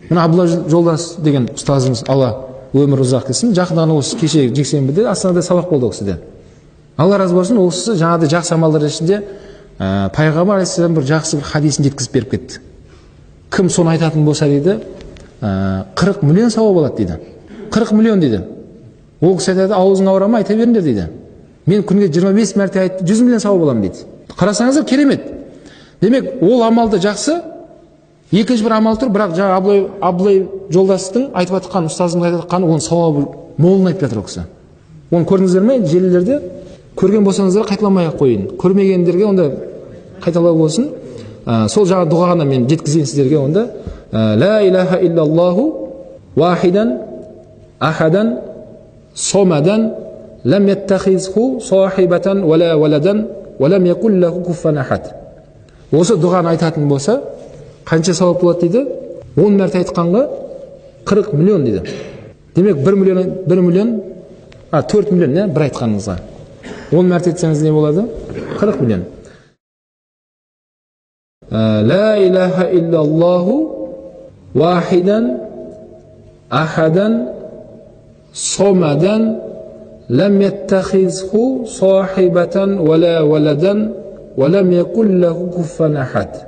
Мына Абдулла Жолдас деген ұстазымыз, Алла өмір ұзақ етсін, жақында осы кеше жексенбіде Астанада сабақ болды ол кісіде. Алла разы болсын, ол кісі жаңағыдай жақсы амалдар ішінде пайғамбар алейхиссалам бір жақсы бір хадисін жеткізіп беріп кетті. Кім соны айтатын болса дейді, 40 миллион сауап болады дейді. 40 миллион дейді. Ол кісі айтады, аузың ауыра ма, айта беріңдер дейді. Мен күнге 25 мәрте айтып 100 миллион сауап аламын дейді. Қарасаңыздар, керемет. Демек, ол амалды жақсы. Екінші бір амал тұр, бірақ жаңа Абдулла Жолдастың айтып жатқан, ұстазымыз айтып жатқан, оның сауабы молын айтып жатыр ол кісі. Оны көрдіңіздер ме желілерде? Көрген болсаңыздар қайталамай қойын. Көрмегендерге онда қайталау болсын. Сол жаңа дұғаны мен жеткізейін сіздерге онда. Ла илаха иллаллаху вахидан ахадан сомадан лам яттахизху сахибатан вала валадан валам якуллаху куффан ахад. Осы дұғаны айтатын болса, қанша сауап болады дейді? 10 мәрте айтқанға 40 миллион дейді. Демек 1 миллион, 4 миллион, бір айтқаныңызға. 10 мәрте айтсаңыз не болады? 40 миллион. Ла илаха иллаллаху вахидан ахадан сомадан лам яттахизху сахибатан вала валадан валам якуллаху куффан ахад.